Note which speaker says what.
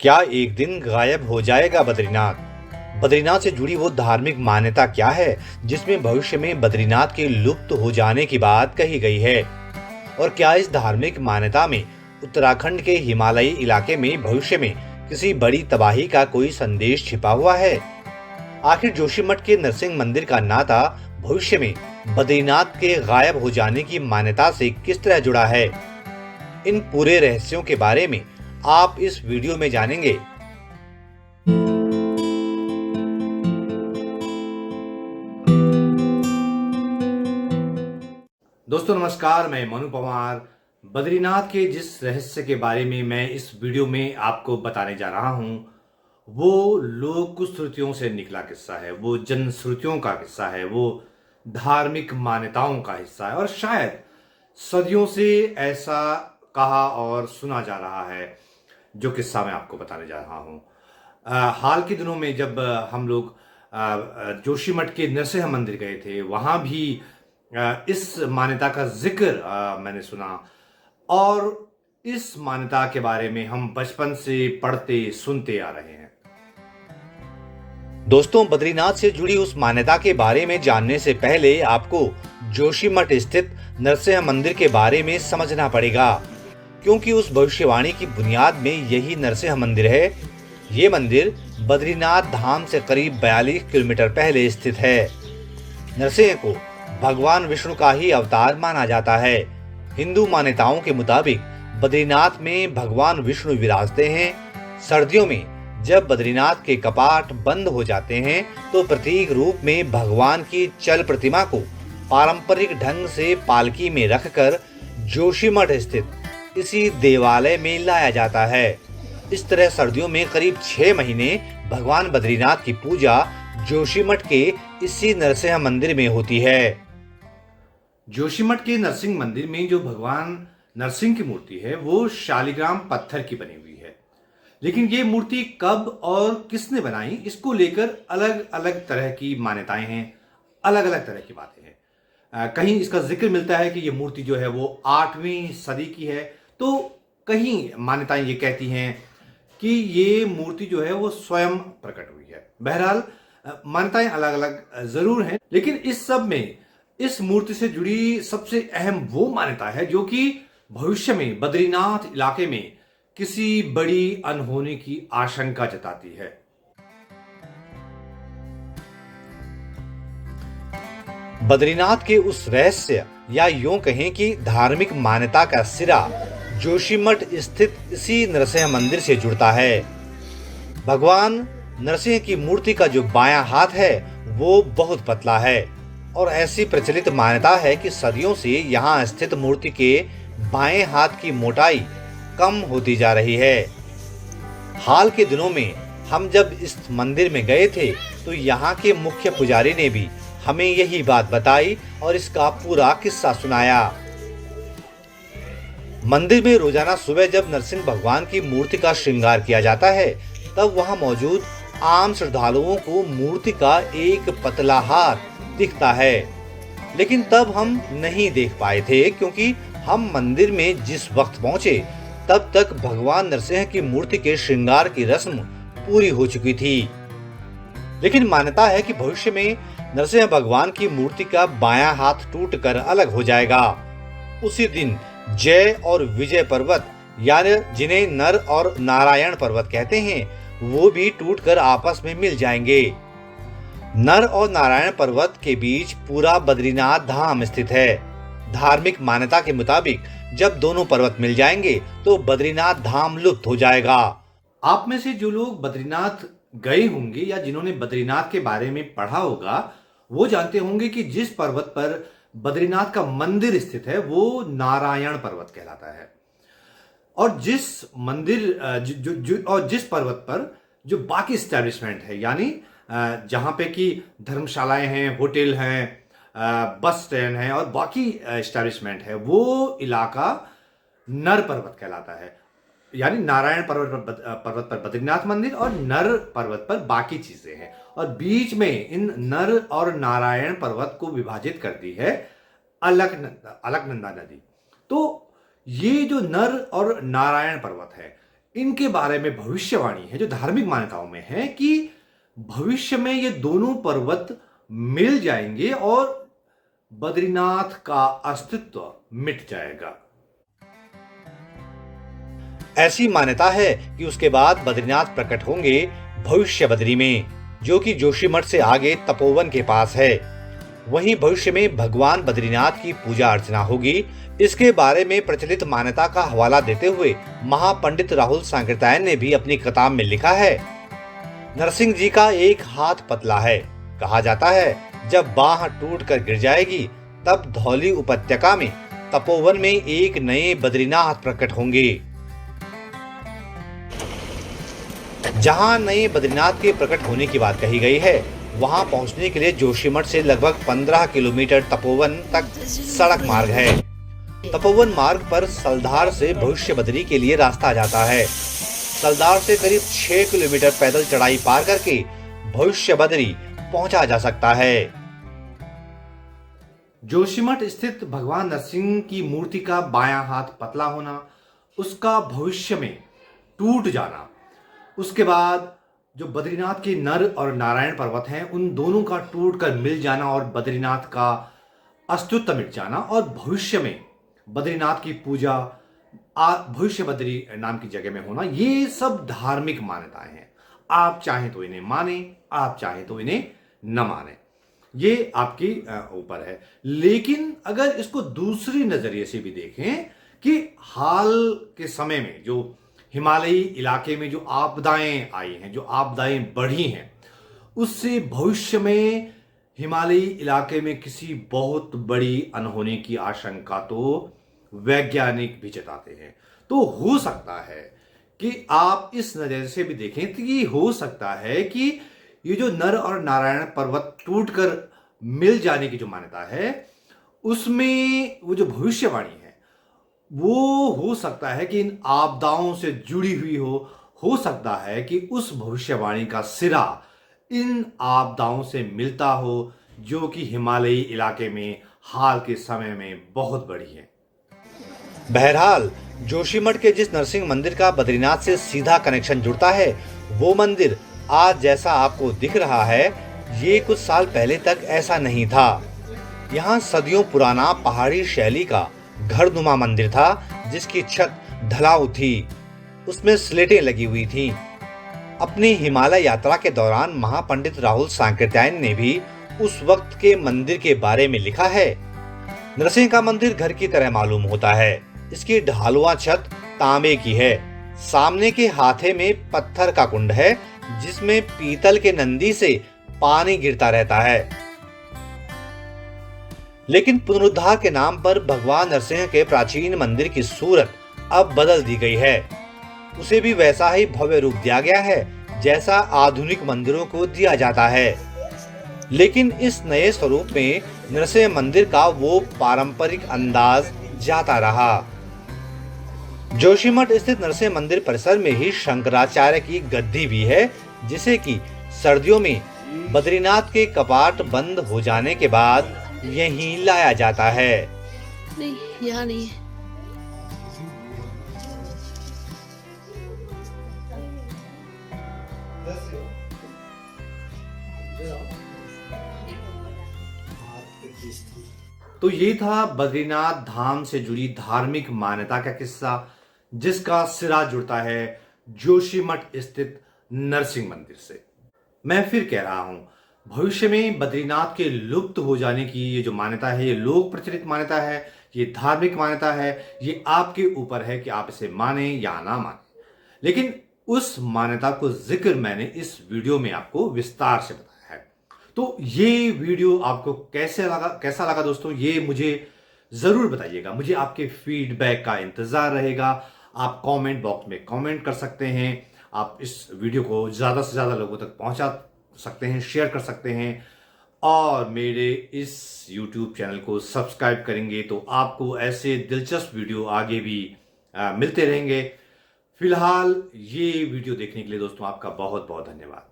Speaker 1: क्या एक दिन गायब हो जाएगा बद्रीनाथ? बद्रीनाथ से जुड़ी वो धार्मिक मान्यता क्या है जिसमें भविष्य में बद्रीनाथ के लुप्त हो जाने की बात कही गई है? और क्या इस धार्मिक मान्यता में उत्तराखंड के हिमालयी इलाके में भविष्य में किसी बड़ी तबाही का कोई संदेश छिपा हुआ है? आखिर जोशीमठ के नरसिंह मंदिर का नाता भविष्य में बद्रीनाथ के गायब हो जाने की मान्यता से किस तरह जुड़ा है? इन पूरे रहस्यों के बारे में आप इस वीडियो में जानेंगे। दोस्तों नमस्कार, मैं मनु पवार। बद्रीनाथ के जिस रहस्य के बारे में मैं इस वीडियो में आपको बताने जा रहा हूं, वो लोक श्रुतियों से निकला किस्सा है, वो जन श्रुतियों का किस्सा है, वो धार्मिक मान्यताओं का हिस्सा है और शायद सदियों से ऐसा कहा और सुना जा रहा है जो किस्सा मैं आपको बताने जा रहा हूँ। हाल के दिनों में जब हम लोग जोशीमठ के नरसिंह मंदिर गए थे, वहाँ भी इस मान्यता का जिक्र मैंने सुना और इस मान्यता के बारे में हम बचपन से पढ़ते सुनते आ रहे हैं। दोस्तों, बद्रीनाथ से जुड़ी उस मान्यता के बारे में जानने से पहले आपको जोशीमठ स्थित नरसिंह मंदिर के बारे में समझना पड़ेगा, क्योंकि उस भविष्यवाणी की बुनियाद में यही नरसिंह मंदिर है। ये मंदिर बद्रीनाथ धाम से करीब 42 किलोमीटर पहले स्थित है। नरसिंह को भगवान विष्णु का ही अवतार माना जाता है। हिंदू मान्यताओं के मुताबिक बद्रीनाथ में भगवान विष्णु विराजते हैं। सर्दियों में जब बद्रीनाथ के कपाट बंद हो जाते हैं तो प्रतीक रूप में भगवान की चल प्रतिमा को पारंपरिक ढंग से पालकी में रखकर जोशीमठ स्थित इसी देवालय में लाया जाता है। इस तरह सर्दियों में करीब 6 महीने भगवान बद्रीनाथ की पूजा जोशीमठ के इसी नरसिंह मंदिर में होती है। जोशीमठ के नरसिंह मंदिर में जो भगवान नरसिंह की मूर्ति है वो शालिग्राम पत्थर की बनी हुई है, लेकिन ये मूर्ति कब और किसने बनाई, इसको लेकर अलग अलग तरह की मान्यताएं हैं, अलग अलग तरह की बातें हैं। कहीं इसका जिक्र मिलता है कि ये मूर्ति जो है वो 8वीं सदी की है, तो कहीं मान्यताएं ये कहती हैं कि ये मूर्ति जो है वो स्वयं प्रकट हुई है। बहरहाल मान्यताएं अलग अलग जरूर हैं, लेकिन इस सब में इस मूर्ति से जुड़ी सबसे अहम वो मान्यता है जो कि भविष्य में बद्रीनाथ इलाके में किसी बड़ी अनहोनी की आशंका जताती है। बद्रीनाथ के उस रहस्य या यूं कहें कि धार्मिक मान्यता का सिरा जोशीमठ स्थित इसी नरसिंह मंदिर से जुड़ता है। भगवान नरसिंह की मूर्ति का जो बायां हाथ है वो बहुत पतला है और ऐसी प्रचलित मान्यता है कि सदियों से यहाँ स्थित मूर्ति के बाएं हाथ की मोटाई कम होती जा रही है। हाल के दिनों में हम जब इस मंदिर में गए थे तो यहाँ के मुख्य पुजारी ने भी हमें यही बात बताई और इसका पूरा किस्सा सुनाया। मंदिर में रोजाना सुबह जब नरसिंह भगवान की मूर्ति का श्रृंगार किया जाता है तब वहां मौजूद आम श्रद्धालुओं को मूर्ति का एक पतला हाथ दिखता है, लेकिन तब हम नहीं देख पाए थे क्योंकि हम मंदिर में जिस वक्त पहुंचे तब तक भगवान नरसिंह की मूर्ति के श्रृंगार की रस्म पूरी हो चुकी थी। लेकिन मान्यता है कि भविष्य में नरसिंह भगवान की मूर्ति का बायां हाथ टूटकर अलग हो जाएगा। उसी दिन जय और विजय पर्वत, यानी जिन्हें नर और नारायण पर्वत कहते हैं, वो भी टूटकर आपस में मिल जाएंगे। नर और नारायण पर्वत के बीच पूरा बद्रीनाथ धाम स्थित है। धार्मिक मान्यता के मुताबिक जब दोनों पर्वत मिल जाएंगे तो बद्रीनाथ धाम लुप्त हो जाएगा। आप में से जो लोग बद्रीनाथ गए होंगे या जिन्होंने बद्रीनाथ के बारे में पढ़ा होगा वो जानते होंगे कि जिस पर्वत पर बद्रीनाथ का मंदिर स्थित है वो नारायण पर्वत कहलाता है, और जिस मंदिर और जिस पर्वत पर जो बाकी स्टैब्लिशमेंट है, यानी जहां पे कि धर्मशालाएं हैं, होटल हैं, बस स्टैंड हैं और बाकी एस्टैब्लिशमेंट है, वो इलाका नर पर्वत कहलाता है। यानी नारायण पर्वत पर बद्रीनाथ मंदिर और नर पर्वत पर बाकी चीजें हैं, और बीच में इन नर और नारायण पर्वत को विभाजित करती है अलकनंदा नदी। तो ये जो नर और नारायण पर्वत है,
Speaker 2: इनके बारे में भविष्यवाणी है जो धार्मिक मान्यताओं में है कि भविष्य में ये दोनों पर्वत मिल जाएंगे और बद्रीनाथ का अस्तित्व मिट जाएगा।
Speaker 1: ऐसी मान्यता है कि उसके बाद बद्रीनाथ प्रकट होंगे भविष्य बद्री में, जो कि जोशीमठ से आगे तपोवन के पास है। वहीं भविष्य में भगवान बद्रीनाथ की पूजा अर्चना होगी। इसके बारे में प्रचलित मान्यता का हवाला देते हुए महापंडित राहुल सांकृत्यायन ने भी अपनी किताब में लिखा है, नरसिंह जी का एक हाथ पतला है। कहा जाता है जब बाह टूट कर गिर जाएगी तब धौली उपत्यका में तपोवन में एक नए बद्रीनाथ प्रकट होंगे। जहां नए बद्रीनाथ के प्रकट होने की बात कही गई है, वहां पहुंचने के लिए जोशीमठ से लगभग 15 किलोमीटर तपोवन तक सड़क मार्ग है। तपोवन मार्ग पर सलधार से भविष्य बद्री के लिए रास्ता जाता है। सलधार से करीब 6 किलोमीटर पैदल चढ़ाई पार करके भविष्य बद्री पहुंचा जा सकता है।
Speaker 2: जोशीमठ स्थित भगवान नरसिंह की मूर्ति का बायां हाथ पतला होना, उसका भविष्य में टूट जाना, उसके बाद जो बद्रीनाथ के नर और नारायण पर्वत हैं उन दोनों का टूट कर मिल जाना और बद्रीनाथ का अस्तित्व मिट जाना और भविष्य में बद्रीनाथ की पूजा भविष्य बद्री नाम की जगह में होना, ये सब धार्मिक मान्यताएं हैं। आप चाहें तो इन्हें माने, आप चाहें तो इन्हें न माने, ये आपके ऊपर है। लेकिन अगर इसको दूसरी नजरिए से भी देखें कि हाल के समय में जो हिमालयी इलाके में जो आपदाएं आई हैं, जो आपदाएं बढ़ी हैं, उससे भविष्य में हिमालयी इलाके में किसी बहुत बड़ी अनहोनी की आशंका तो वैज्ञानिक भी जताते हैं। तो हो सकता है कि आप इस नजर से भी देखें तो ये हो सकता है कि ये जो नर और नारायण पर्वत टूटकर मिल जाने की जो मान्यता है, उसमें वो जो भविष्यवाणी है वो हो सकता है कि इन आपदाओं से जुड़ी हुई हो सकता है कि उस भविष्यवाणी का सिरा इन आपदाओं से मिलता हो जो कि हिमालयी इलाके में हाल के समय में बहुत बड़ी है।
Speaker 1: बहरहाल जोशीमठ के जिस नरसिंह मंदिर का बद्रीनाथ से सीधा कनेक्शन जुड़ता है, वो मंदिर आज जैसा आपको दिख रहा है, ये कुछ साल पहले तक ऐसा नहीं था। यहाँ सदियों पुराना पहाड़ी शैली का घरनुमा मंदिर था जिसकी छत ढलाऊ थी, उसमें स्लेटें लगी हुई थीं। अपनी हिमालय यात्रा के दौरान महापंडित राहुल सांकृत्यायन ने भी उस वक्त के मंदिर के बारे में लिखा है, नरसिंह का मंदिर घर की तरह मालूम होता है। इसकी ढालुआ छत तांबे की है, सामने के हाथे में पत्थर का कुंड है जिसमें पीतल के नंदी से पानी गिरता रहता है। लेकिन पुनरुद्धार के नाम पर भगवान नरसिंह के प्राचीन मंदिर की सूरत अब बदल दी गई है। उसे भी वैसा ही भव्य रूप दिया गया है जैसा आधुनिक मंदिरों को दिया जाता है। लेकिन इस नए स्वरूप में नरसिंह मंदिर का वो पारंपरिक अंदाज जाता रहा। जोशीमठ स्थित नरसिंह मंदिर परिसर में ही शंकराचार्य की गद्दी भी है, जिसे कि सर्दियों में बद्रीनाथ के कपाट बंद हो जाने के बाद यहीं लाया जाता है।
Speaker 3: नहीं, यहाँ नहीं है।
Speaker 2: तो ये था बद्रीनाथ धाम से जुड़ी धार्मिक मान्यता का किस्सा, जिसका सिरा जुड़ता है जोशीमठ स्थित नरसिंह मंदिर से। मैं फिर कह रहा हूं, भविष्य में बद्रीनाथ के लुप्त हो जाने की ये जो मान्यता है, ये लोक प्रचलित मान्यता है, ये धार्मिक मान्यता है, ये आपके ऊपर है कि आप इसे माने या ना माने। लेकिन उस मान्यता को जिक्र मैंने इस वीडियो में आपको विस्तार से बताया है। तो ये वीडियो आपको कैसा लगा दोस्तों, ये मुझे जरूर बताइएगा। मुझे आपके फीडबैक का इंतजार रहेगा। आप कमेंट बॉक्स में कमेंट कर सकते हैं। आप इस वीडियो को ज्यादा से ज्यादा लोगों तक पहुंचा सकते हैं, शेयर कर सकते हैं, और मेरे इस YouTube चैनल को सब्सक्राइब करेंगे तो आपको ऐसे दिलचस्प वीडियो आगे भी मिलते रहेंगे। फिलहाल ये वीडियो देखने के लिए दोस्तों आपका बहुत बहुत धन्यवाद।